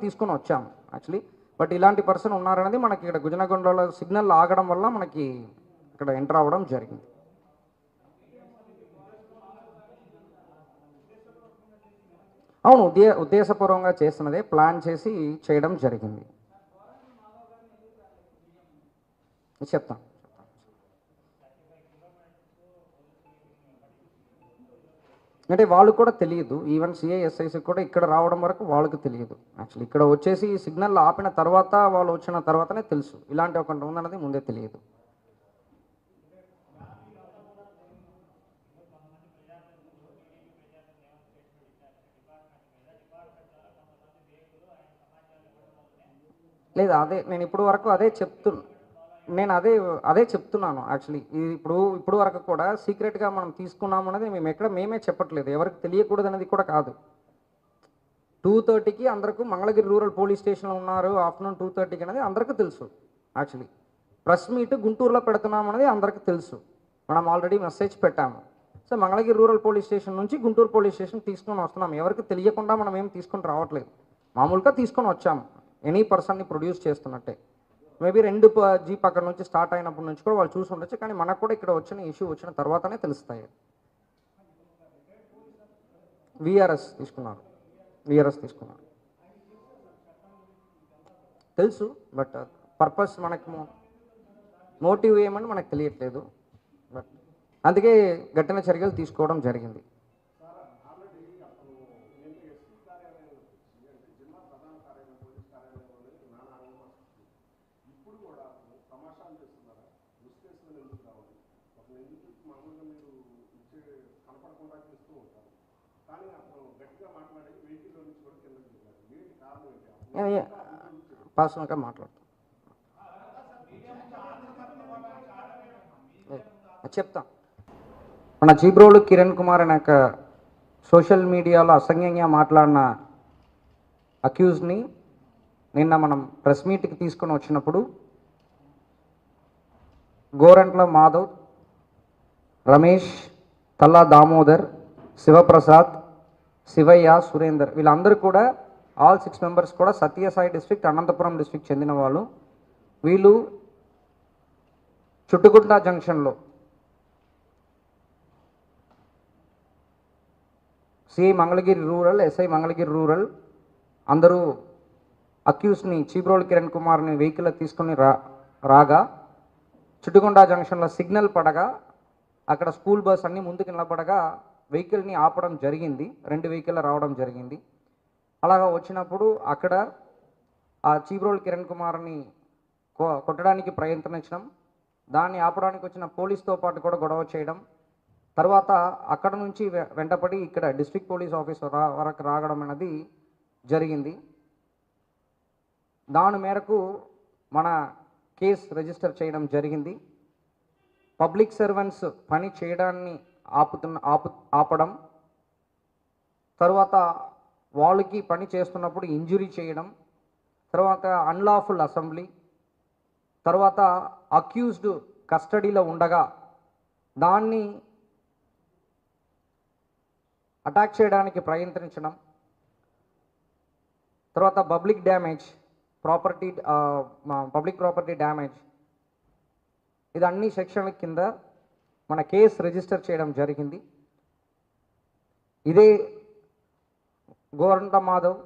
తీసుకొని వచ్చాము actually. But ఇలాంటి పర్సన్ ఉన్నారనేది మనకి ఇక్కడ గుజనగొండలో సిగ్నల్ ఆగడం వల్ల మనకి ఇక్కడ ఎంటర్ అవ్వడం జరిగింది. అవును, ఉద్దేశపూర్వకంగా చేస్తున్నదే, ప్లాన్ చేసి చేయడం జరిగింది. చెప్తాను. అంటే వాళ్ళు కూడా తెలియదు, ఈవెన్ సిఐఎస్ఐసి కూడా ఇక్కడ రావడం వరకు వాళ్ళకి తెలియదు యాక్చువల్లీ. ఇక్కడ వచ్చేసి సిగ్నల్ ఆపిన తర్వాత వాళ్ళు వచ్చిన తర్వాతనే తెలుసు ఇలాంటి ఒకటి ఉందన్నది ముందే తెలియదు. లేదు, అదే నేను ఇప్పుడు వరకు అదే చెప్తున్నాను యాక్చువల్లీ. ఇప్పుడు వరకు కూడా సీక్రెట్గా మనం తీసుకున్నాము అనేది మేమే చెప్పట్లేదు, ఎవరికి తెలియకూడదు అనేది కూడా కాదు. 2:30కి అందరికీ మంగళగిరి రూరల్ పోలీస్ స్టేషన్లో ఉన్నారు, ఆఫ్టర్నూన్ 2:30కి అనేది అందరికీ తెలుసు యాక్చువల్లీ. ప్రెస్ మీట్ గుంటూరులో పెడుతున్నాం అనేది అందరికీ తెలుసు, మనం ఆల్రెడీ మెసేజ్ పెట్టాము. So Mangalagiri rural police station నుంచి గుంటూరు పోలీస్ స్టేషన్ తీసుకొని వస్తున్నాం, ఎవరికి తెలియకుండా మనం ఏం తీసుకొని రావట్లేదు, మామూలుగా తీసుకొని వచ్చాము ఎనీ పర్సన్ని ప్రొడ్యూస్ చేస్తున్నట్టే. మేబీ 2 జీప్ అక్కడ నుంచి స్టార్ట్ అయినప్పటి నుంచి కూడా వాళ్ళు చూసి ఉండొచ్చు, కానీ మనకు కూడా ఇక్కడ వచ్చిన ఇష్యూ వచ్చిన తర్వాతనే తెలుస్తాయి. విఆర్ఎస్ తీసుకున్నారు తెలుసు, బట్ పర్పస్ మనకు మోటివ్ ఏమని మనకు తెలియట్లేదు, బట్ అందుకే గట్టిన చర్యలు తీసుకోవడం జరిగింది. పర్సనల్గా మాట్లాడుతాను, చెప్తాం. మన జీబ్రోలు కిరణ్ కుమార్ అనే సోషల్ మీడియాలో అసంఖ్యంగా మాట్లాడిన అక్యూజ్ని నిన్న మనం ప్రెస్ మీట్కి తీసుకొని వచ్చినప్పుడు గోరంట్ల మాధవ్, రమేష్, తల్లా దామోదర్, శివప్రసాద్, శివయ్య, సురేందర్ వీళ్ళందరూ కూడా ఆల్ 6 మెంబర్స్ కూడా సత్యసాయి డిస్ట్రిక్ట్, అనంతపురం డిస్ట్రిక్ట్ చెందిన వాళ్ళు. వీళ్ళు చుట్టుగుంట జంక్షన్లో CI Mangalagiri rural, SI Mangalagiri rural అందరూ అక్యూస్ని చీబ్రోలు కిరణ్ కుమార్ని వెహికల్లో తీసుకొని రాగా చుట్టుగుంట జంక్షన్లో సిగ్నల్ పడగా అక్కడ స్కూల్ బస్ అన్నీ ముందుకు నిలబడగా వెహికల్ని ఆపడం జరిగింది, 2 వెహికల్ రావడం జరిగింది. అలాగా వచ్చినప్పుడు అక్కడ ఆ చీబ్రోలు కిరణ్ కుమార్ని కొట్టడానికి ప్రయత్నించడం, దాన్ని ఆపడానికి వచ్చిన పోలీస్తో పాటు కూడా గొడవ చేయడం, తర్వాత అక్కడ నుంచి వెంటపడి ఇక్కడ డిస్ట్రిక్ట్ పోలీస్ ఆఫీసర్ వరకు రావడం అనేది జరిగింది. దాని మేరకు మన కేసు రిజిస్టర్ చేయడం జరిగింది. పబ్లిక్ సర్వెంట్స్ పని చేయడాన్ని ఆపడం, తర్వాత వాళ్ళకి పని చేస్తున్నప్పుడు ఇంజురీ చేయడం, తర్వాత అన్లాఫుల్ అసెంబ్లీ, తర్వాత అక్యూజ్డ్ కస్టడీలో ఉండగా దాన్ని అటాక్ చేయడానికి ప్రయత్నించడం, తర్వాత పబ్లిక్ ప్రాపర్టీ డ్యామేజ్, ఇది అన్ని సెక్షన్ల కింద మన కేసు రిజిస్టర్ చేయడం జరిగింది. ఇదే గోరంట్ల మాధవ్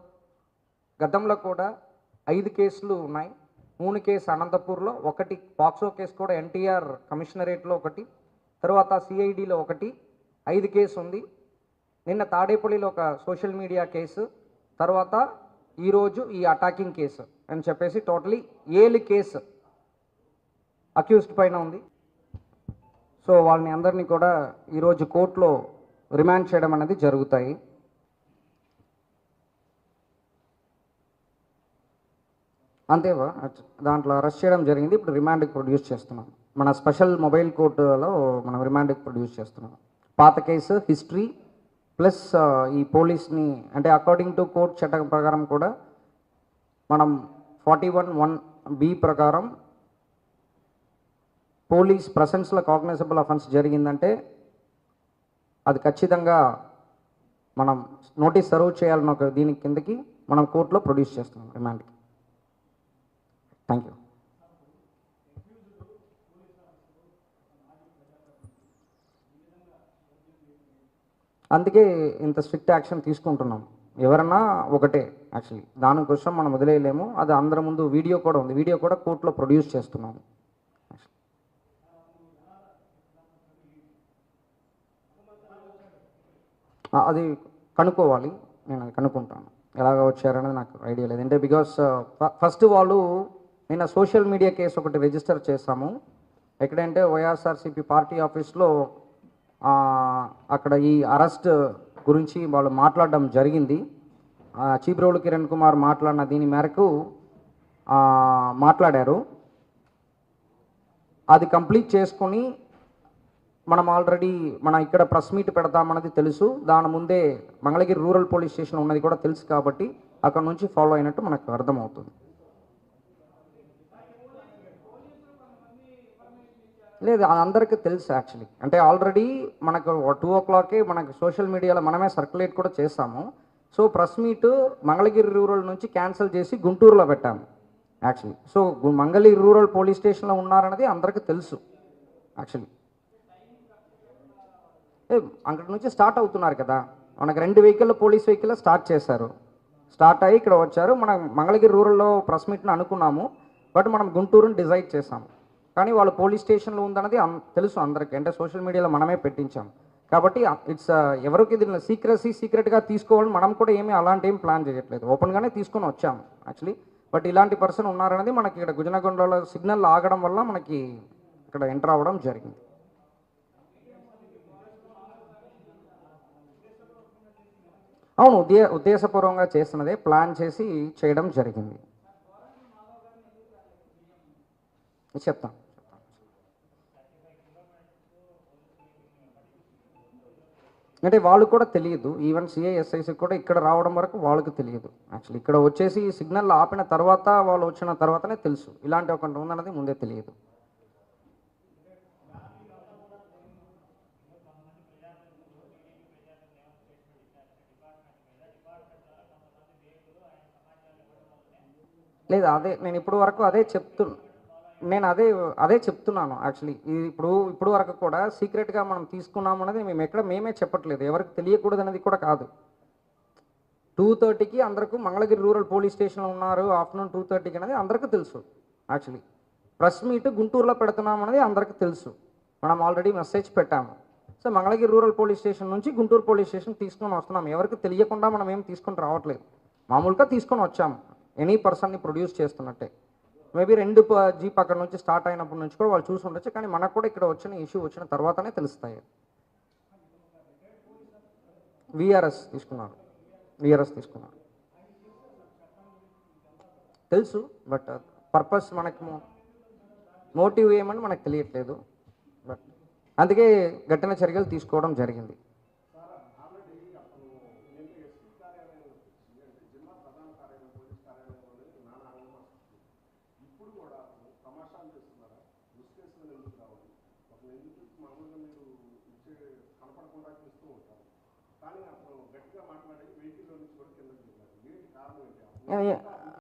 గతంలో కూడా 5 కేసులు ఉన్నాయి. 3 కేసు అనంతపూర్లో, 1 పాక్సో కేసు కూడా ఎన్టీఆర్ కమిషనరేట్లో 1, తర్వాత సిఐడిలో 1, 5 కేసు ఉంది. నిన్న తాడేపల్లిలో ఒక సోషల్ మీడియా కేసు, తర్వాత ఈరోజు ఈ అటాకింగ్ కేసు అని చెప్పేసి టోటలీ 7 కేసు అక్యూజ్డ్ పైన ఉంది. సో వాళ్ళని అందరినీ కూడా ఈరోజు కోర్టులో రిమాండ్ చేయడం అనేది జరుగుతాయి. అంతేవా, దాంట్లో అరెస్ట్ చేయడం జరిగింది, ఇప్పుడు రిమాండ్కి ప్రొడ్యూస్ చేస్తున్నాం. మన స్పెషల్ మొబైల్ కోర్టులో మనం రిమాండ్కి ప్రొడ్యూస్ చేస్తున్నాం. పాత కేసు హిస్టరీ ప్లస్ ఈ పోలీస్ని అంటే అకార్డింగ్ టు కోర్ట్ చట్టం ప్రకారం కూడా మనం 41(1)B ప్రకారం పోలీస్ ప్రెసెన్స్లో కాగ్నైజబుల్ అఫెన్స్ జరిగిందంటే అది ఖచ్చితంగా మనం నోటీస్ సర్వ్ చేయాలని ఒక దీని కిందకి మనం కోర్టులో ప్రొడ్యూస్ చేస్తున్నాం రిమాండ్కి. Thank you. అందుకే ఇంత స్ట్రిక్ట్ యాక్షన్ తీసుకుంటున్నాం. ఎవరన్నా ఒకటే యాక్చువల్లీ, దానికోసం మనం వదిలేయలేము. అది అందరి ముందు వీడియో కూడా ఉంది, వీడియో కూడా కోర్టులో ప్రొడ్యూస్ చేస్తున్నాము. అది కనుక్కోవాలి, నేను అది కనుక్కుంటాను ఎలాగ వచ్చారనేది నాకు ఐడియా లేదు. అంటే బికాస్ ఫస్ట్ వాళ్ళు నిన్న సోషల్ మీడియా కేసు ఒకటి రిజిస్టర్ చేస్తాము. ఎక్కడంటే వైఎస్ఆర్సీపీ పార్టీ ఆఫీస్లో అక్కడ ఈ అరెస్ట్ గురించి వాళ్ళు మాట్లాడడం జరిగింది. చీబ్రోలు కిరణ్ కుమార్ మాట్లాడిన దీని మేరకు మాట్లాడారు. అది కంప్లీట్ చేసుకొని మనం ఆల్రెడీ ఇక్కడ ప్రెస్ మీట్ పెడతామన్నది తెలుసు. దాని ముందే మంగళగిరి రూరల్ పోలీస్ స్టేషన్ ఉన్నది కూడా తెలుసు కాబట్టి అక్కడ నుంచి ఫాలో అయినట్టు మనకు అర్థమవుతుంది. లేదు, అది అందరికీ తెలుసు యాక్చువల్లీ. అంటే ఆల్రెడీ మనకు 2 o'clockకే మనకు సోషల్ మీడియాలో మనమే సర్క్యులేట్ కూడా చేస్తాము. So press meet Mangalagiri rural నుంచి క్యాన్సిల్ చేసి గుంటూరులో పెట్టాము actually. So Mangalagiri rural police స్టేషన్లో ఉన్నారన్నది అందరికీ తెలుసు యాక్చువల్లీ. అక్కడి నుంచి స్టార్ట్ అవుతున్నారు కదా, మనకు 2 వెహికల్ పోలీస్ వెహికల్ స్టార్ట్ చేశారు. స్టార్ట్ అయ్యి ఇక్కడ వచ్చారు. మనం మంగళగిరి రూరల్లో ప్రెస్ మీట్ని అనుకున్నాము, బట్ మనం గుంటూరుని డిసైడ్ చేసాము. కానీ వాళ్ళు పోలీస్ స్టేషన్లో ఉందన్నది తెలుసు అందరికీ, అంటే సోషల్ మీడియాలో మనమే పెట్టించాం కాబట్టి ఇట్స్ ఎవరికి దీన్ని సీక్రెట్గా తీసుకోవాలని మనం కూడా అలాంటి ఏం ప్లాన్ చేయట్లేదు, ఓపెన్గానే తీసుకొని వచ్చాము యాక్చువల్లీ. బట్ ఇలాంటి పర్సన్ ఉన్నారనేది మనకి ఇక్కడ గుజనగొండలో సిగ్నల్ ఆగడం వల్ల మనకి ఇక్కడ ఎంటర్ అవ్వడం జరిగింది. అవును, ఉద్దేశపూర్వకంగా చేస్తున్నదే, ప్లాన్ చేసి చేయడం జరిగింది. చెప్తాను. అంటే వాళ్ళు కూడా తెలియదు, ఈవెన్ సిఐఎస్ఐసి కూడా ఇక్కడ రావడం వరకు వాళ్ళకి తెలియదు యాక్చువల్లీ. ఇక్కడ వచ్చేసి సిగ్నల్ ఆపిన తర్వాత వాళ్ళు వచ్చిన తర్వాతనే తెలుసు ఇలాంటి ఒకటి ఉందన్నది ముందే తెలియదు. లేదు, నేను ఇప్పుడు వరకు అదే చెప్తున్నాను యాక్చువల్లీ. ఇప్పుడు వరకు కూడా సీక్రెట్గా మనం తీసుకున్నాము అనేది మేమే చెప్పట్లేదు, ఎవరికి తెలియకూడదు అనేది కూడా కాదు. 2:30కి అందరికీ మంగళగిరి రూరల్ పోలీస్ స్టేషన్లో ఉన్నారు, ఆఫ్టర్నూన్ 2:30కి అనేది అందరికీ తెలుసు యాక్చువల్లీ. ప్రెస్ మీట్ గుంటూరులో పెడుతున్నాం అనేది అందరికీ తెలుసు, మనం ఆల్రెడీ మెసేజ్ పెట్టాము. So Mangalagiri rural police station నుంచి గుంటూరు పోలీస్ స్టేషన్ తీసుకొని వస్తున్నాం, ఎవరికి తెలియకుండా మనం ఏం తీసుకొని రావట్లేదు, మామూలుగా తీసుకొని వచ్చాము ఎనీ పర్సన్ని ప్రొడ్యూస్ చేస్తున్నట్టే. మేబీ 2 జీప్ అక్కడ నుంచి స్టార్ట్ అయినప్పటి నుంచి కూడా వాళ్ళు చూసి ఉండొచ్చు, కానీ మనకు కూడా ఇక్కడ ఇష్యూ వచ్చిన తర్వాతనే తెలుస్తాయి. విఆర్ఎస్ తీసుకున్నారు తెలుసు, బట్ పర్పస్ మనకు మోటివ్ ఏమని మనకు తెలియట్లేదు, బట్ అందుకే గట్టిన చర్యలు తీసుకోవడం జరిగింది.